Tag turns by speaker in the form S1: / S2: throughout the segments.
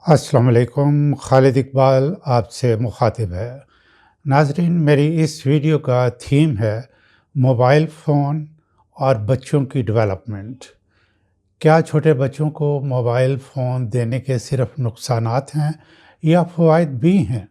S1: अस्सलाम वालेकुम। खालिद इकबाल आपसे मुखातिब है। नाज़रीन, मेरी इस वीडियो का थीम है मोबाइल फ़ोन और बच्चों की डेवलपमेंट। क्या छोटे बच्चों को मोबाइल फ़ोन देने के सिर्फ नुकसानात हैं या फ़वाइद भी हैं?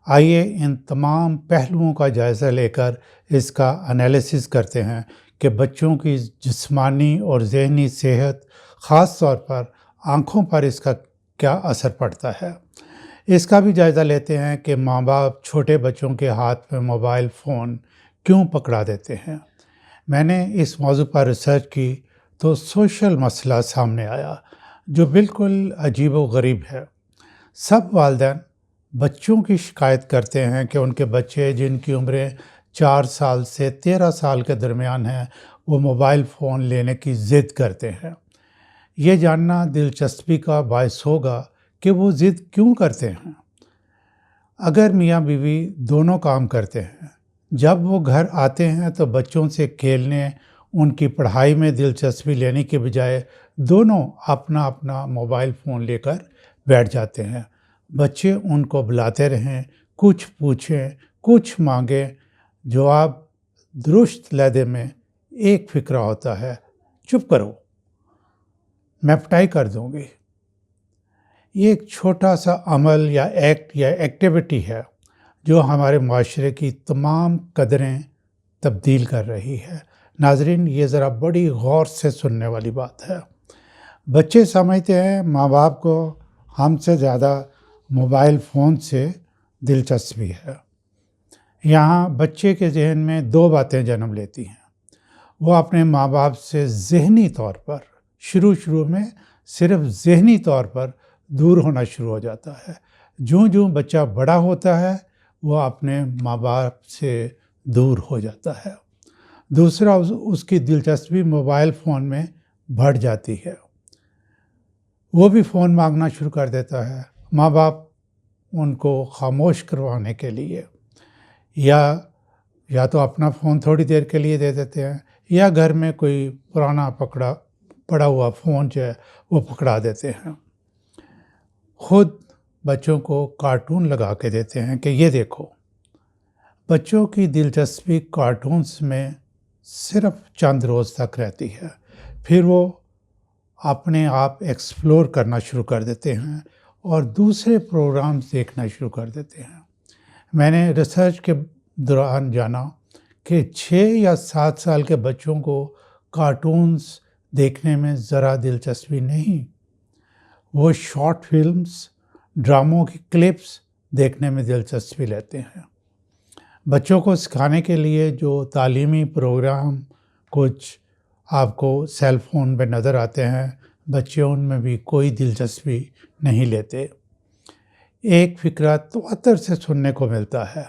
S1: आइए इन तमाम पहलुओं का जायज़ा लेकर इसका एनालिसिस करते हैं कि बच्चों की जिस्मानी और ज़हनी सेहत, ख़ास तौर पर आँखों पर इसका क्या असर पड़ता है। इसका भी जायज़ा लेते हैं कि माँ-बाप छोटे बच्चों के हाथ में मोबाइल फ़ोन क्यों पकड़ा देते हैं। मैंने इस मौज़ू पर रिसर्च की तो सोशल मसला सामने आया जो बिल्कुल अजीबो-गरीब है। सब वालिदैन बच्चों की शिकायत करते हैं कि उनके बच्चे जिनकी उम्रें 4 साल से 13 साल के दरमियान हैं, वो मोबाइल फ़ोन लेने की ज़िद करते हैं। ये जानना दिलचस्पी का बायस होगा कि वो ज़िद क्यों करते हैं। अगर मियाँ बीवी दोनों काम करते हैं, जब वो घर आते हैं तो बच्चों से खेलने, उनकी पढ़ाई में दिलचस्पी लेने के बजाय दोनों अपना अपना मोबाइल फ़ोन लेकर बैठ जाते हैं। बच्चे उनको बुलाते रहें, कुछ पूछें, कुछ मांगें, जवाब दुरुस्त लहजे में एक फ़िक्रा होता है, चुप करो, मैं पिटाई कर दूंगी। ये एक छोटा सा अमल या एक्ट या एक्टिविटी है जो हमारे माशरे की तमाम कदरें तब्दील कर रही है। नाजरीन, ये ज़रा बड़ी गौर से सुनने वाली बात है। बच्चे समझते हैं माँ बाप को हमसे ज़्यादा मोबाइल फ़ोन से दिलचस्पी है। यहाँ बच्चे के जहन में दो बातें जन्म लेती हैं। वो अपने माँ बाप से ज़हनी तौर पर शुरू में सिर्फ ज़हनी तौर पर दूर होना शुरू हो जाता है। ज्यों बच्चा बड़ा होता है वो अपने माँ बाप से दूर हो जाता है। दूसरा, उसकी दिलचस्पी मोबाइल फ़ोन में बढ़ जाती है। वो भी फ़ोन मांगना शुरू कर देता है। माँ बाप उनको खामोश करवाने के लिए या तो अपना फ़ोन थोड़ी देर के लिए दे देते हैं या घर में कोई पुराना पड़ा हुआ फ़ोन जो है वो पकड़ा देते हैं। खुद बच्चों को कार्टून लगा के देते हैं कि ये देखो। बच्चों की दिलचस्पी कार्टून्स में सिर्फ चंद रोज़ तक रहती है, फिर वो अपने आप एक्सप्लोर करना शुरू कर देते हैं और दूसरे प्रोग्राम्स देखना शुरू कर देते हैं। मैंने रिसर्च के दौरान जाना कि 6 या 7 साल के बच्चों को कार्टून्स देखने में ज़रा दिलचस्पी नहीं। वो शॉर्ट फिल्म्स, ड्रामों की क्लिप्स देखने में दिलचस्पी लेते हैं। बच्चों को सिखाने के लिए जो तालीमी प्रोग्राम कुछ आपको सेल फ़ोन पे नज़र आते हैं, बच्चे उनमें भी कोई दिलचस्पी नहीं लेते। एक फ़िक्रा तवत्तर से सुनने को मिलता है,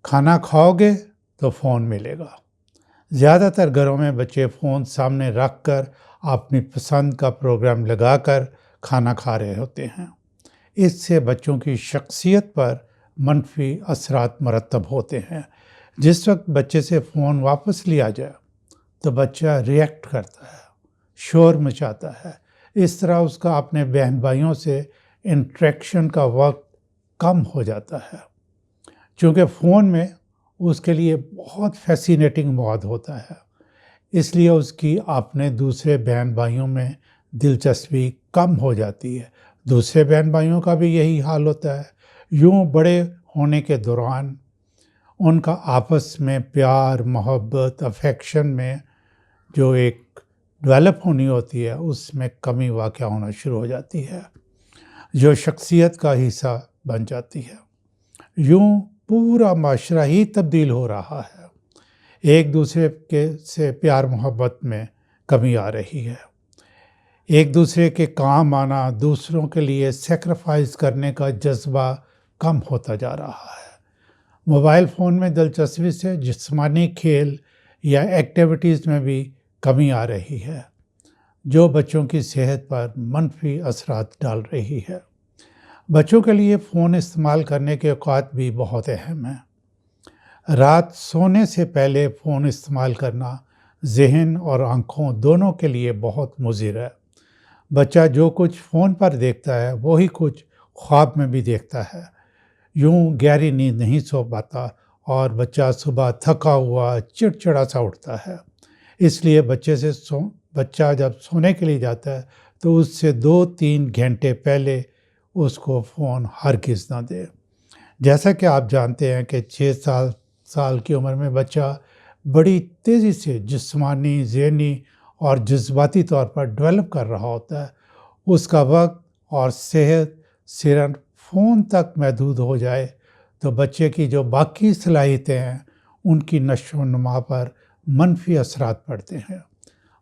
S1: खाना खाओगे तो फ़ोन मिलेगा। ज़्यादातर घरों में बच्चे फ़ोन सामने रख कर अपनी पसंद का प्रोग्राम लगाकर खाना खा रहे होते हैं। इससे बच्चों की शख्सियत पर मनफी असरात मरतब होते हैं। जिस वक्त बच्चे से फ़ोन वापस लिया जाए तो बच्चा रिएक्ट करता है, शोर मचाता है। इस तरह उसका अपने बहन भाइयों से इंटरेक्शन का वक्त कम हो जाता है, क्योंकि फ़ोन में उसके लिए बहुत फैसिनेटिंग मौद होता है। इसलिए उसकी अपने दूसरे बहन भाइयों में दिलचस्पी कम हो जाती है। दूसरे बहन भाइयों का भी यही हाल होता है। यूँ बड़े होने के दौरान उनका आपस में प्यार, मोहब्बत, अफेक्शन में जो एक डेवलप होनी होती है, उसमें कमी वाक़या होना शुरू हो जाती है, जो शख्सियत का हिस्सा बन जाती है। यूँ पूरा माशरा ही तब्दील हो रहा है। एक दूसरे के से प्यार मोहब्बत में कमी आ रही है। एक दूसरे के काम आना, दूसरों के लिए सेक्रीफाइस करने का जज्बा कम होता जा रहा है। मोबाइल फ़ोन में दिलचस्पी से जिस्मानी खेल या एक्टिविटीज़ में भी कमी आ रही है, जो बच्चों की सेहत पर मनफी असरात डाल रही है। बच्चों के लिए फ़ोन इस्तेमाल करने के औकात भी बहुत अहम हैं। रात सोने से पहले फ़ोन इस्तेमाल करना ज़हन और आँखों दोनों के लिए बहुत मुज़िर है। بچہ جو کچھ فون پر دیکھتا ہے وہی کچھ خواب میں بھی دیکھتا ہے۔ یوں گہری نیند نہیں سو پاتا اور بچہ صبح تھکا ہوا چڑچڑا سا اٹھتا ہے۔ اس لیے بچہ جب سونے کے لیے جاتا ہے تو اس سے 2-3 گھنٹے پہلے اس کو فون ہرگز نہ دے۔ جیسا کہ آپ جانتے ہیں کہ 6 سال کی عمر میں بچہ بڑی تیزی سے جسمانی، ذہنی اور جذباتی طور پر ڈیولپ کر رہا ہوتا ہے۔ اس کا وقت اور صحت صرف فون تک محدود ہو جائے تو بچے کی جو باقی صلاحیتیں ہیں ان کی نشو و نما پر منفی اثرات پڑتے ہیں۔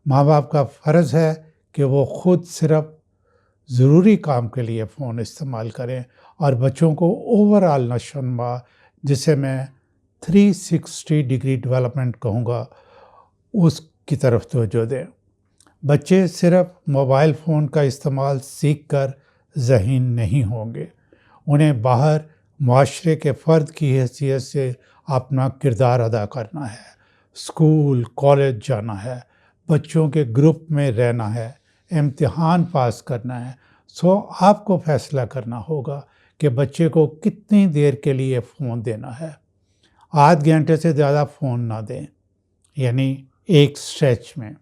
S1: ماں باپ کا فرض ہے کہ وہ خود صرف ضروری کام کے لیے فون استعمال کریں اور بچوں کو اوورآل نشو و نما، جسے میں 360 ڈگری ڈیولپمنٹ کہوں گا، اس کی طرف توجہ دیں۔ بچے صرف موبائل فون کا استعمال سیکھ کر ذہین نہیں ہوں گے، انہیں باہر معاشرے کے فرد کی حیثیت سے اپنا کردار ادا کرنا ہے، اسکول، کالج جانا ہے، بچوں کے گروپ میں رہنا ہے، امتحان پاس کرنا ہے۔ آپ کو فیصلہ کرنا ہوگا کہ بچے کو کتنی دیر کے لیے فون دینا ہے۔ آدھ گھنٹے سے زیادہ فون نہ دیں، یعنی ایک اسٹریچ میں۔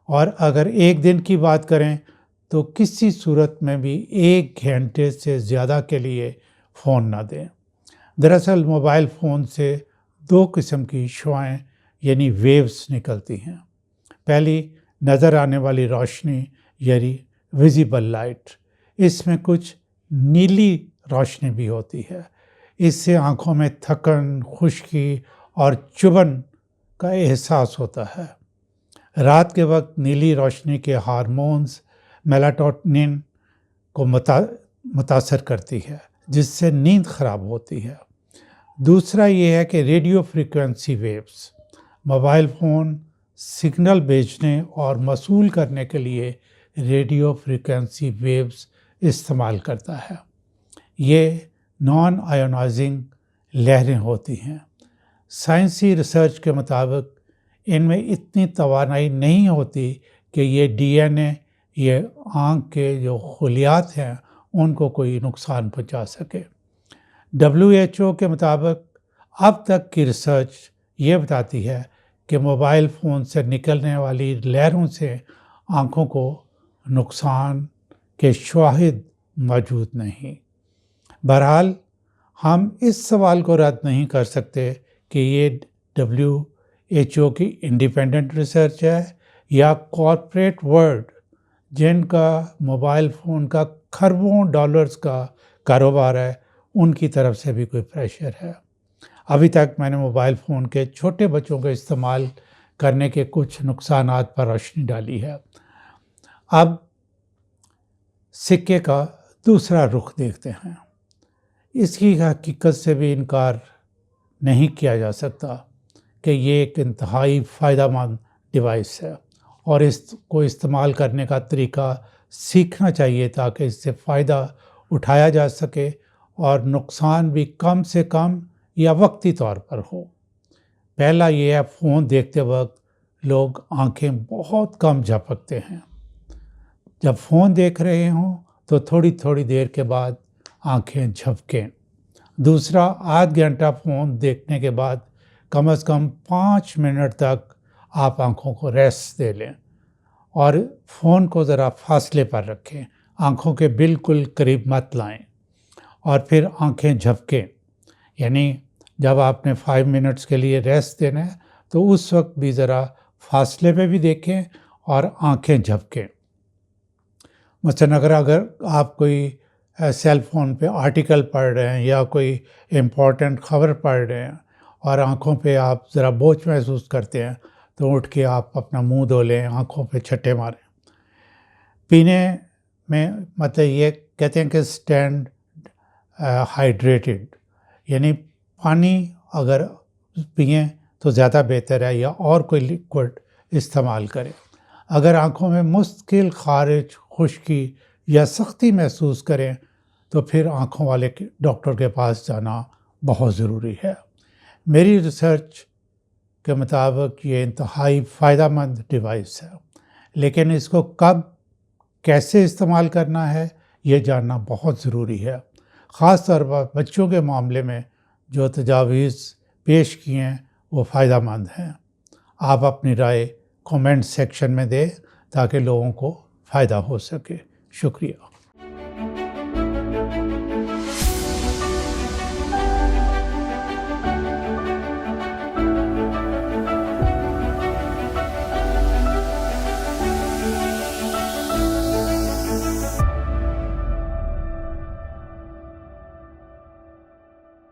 S1: اور اگر ایک دن کی بات کریں تو کسی صورت میں بھی 1 گھنٹے سے زیادہ کے لیے فون نہ دیں۔ دراصل موبائل فون سے 2 قسم کی شعاعیں یعنی ویوز نکلتی ہیں۔ پہلی نظر آنے والی روشنی یعنی ویزیبل لائٹ، اس میں کچھ نیلی روشنی بھی ہوتی ہے۔ اس سے آنکھوں میں تھکن، خشکی اور چبھن کا احساس ہوتا ہے۔ رات کے وقت نیلی روشنی کے ہارمونز میلاٹونن کو متاثر کرتی ہے، جس سے نیند خراب ہوتی ہے۔ دوسرا یہ ہے کہ radio frequency waves, mobile phone signal بھیجنے اور موصول کرنے کے لیے ریڈیو فریکوینسی ویوز استعمال کرتا ہے۔ یہ نان آئونائزنگ لہریں ہوتی ہیں۔ سائنسی ریسرچ کے مطابق ان میں اتنی توانائی نہیں ہوتی کہ یہ ڈی این اے، یہ آنکھ کے جو خلیات ہیں ان کو کوئی نقصان پہنچا سکے۔ WHO کے مطابق اب تک کی ریسرچ یہ بتاتی ہے کہ موبائل فون سے نکلنے والی لہروں سے آنکھوں کو نقصان کے شواہد موجود نہیں۔ بہرحال ہم اس سوال کو رد نہیں کر سکتے کہ یہ WHO کی انڈیپینڈنٹ ریسرچ ہے یا کارپوریٹ ورلڈ، جن کا موبائل فون کا کھربوں ڈالرز کا کاروبار ہے، ان کی طرف سے بھی کوئی پریشر ہے۔ ابھی تک میں نے موبائل فون کے چھوٹے بچوں کے استعمال کرنے کے کچھ نقصانات پر روشنی ڈالی ہے۔ اب سکے کا دوسرا رخ دیکھتے ہیں۔ اس کی حقیقت سے بھی انکار نہیں کیا جا سکتا کہ یہ ایک انتہائی فائدہ مند ڈیوائس ہے اور اس کو استعمال کرنے کا طریقہ سیکھنا چاہیے تاکہ اس سے فائدہ اٹھایا جا سکے اور نقصان بھی کم سے کم یا وقتی طور پر ہو۔ پہلا یہ ہے، فون دیکھتے وقت لوگ آنکھیں بہت کم جھپکتے ہیں۔ جب فون دیکھ رہے ہوں تو تھوڑی دیر کے بعد آنکھیں جھپکیں۔ دوسرا، آدھ گھنٹہ فون دیکھنے کے بعد کم از کم 5 منٹ تک آپ آنکھوں کو ریسٹ دے لیں اور فون کو ذرا فاصلے پر رکھیں، آنکھوں کے بالکل قریب مت لائیں اور پھر آنکھیں جھپکیں۔ یعنی جب آپ نے 5 منٹس کے لیے ریسٹ دینا ہے تو اس وقت بھی ذرا فاصلے پہ بھی دیکھیں اور آنکھیں جھپکیں۔ مثلاً اگر آپ کوئی سیل فون پہ آرٹیکل پڑھ رہے ہیں یا کوئی امپورٹنٹ خبر پڑھ رہے ہیں اور آنکھوں پہ آپ ذرا بوجھ محسوس کرتے ہیں تو اٹھ کے آپ اپنا منہ دھو لیں، آنکھوں پہ چھٹے ماریں۔ پینے میں مطلب یہ کہتے ہیں کہ اسٹینڈ ہائیڈریٹڈ، یعنی پانی اگر پئیں تو زیادہ بہتر ہے یا اور کوئی لیکوڈ استعمال کریں۔ اگر آنکھوں میں مستقل خارش، خشکی یا سختی محسوس کریں تو پھر آنکھوں والے ڈاکٹر کے پاس جانا بہت ضروری ہے۔ میری ریسرچ کے مطابق یہ انتہائی فائدہ مند ڈیوائس ہے، لیکن اس کو کب کیسے استعمال کرنا ہے یہ جاننا بہت ضروری ہے۔ خاص طور پر بچوں کے معاملے میں جو تجاویز پیش کیے ہیں وہ فائدہ مند ہیں۔ آپ اپنی رائے کومنٹ سیکشن میں دیں تاکہ لوگوں کو فائدہ ہو سکے۔ شکریہ۔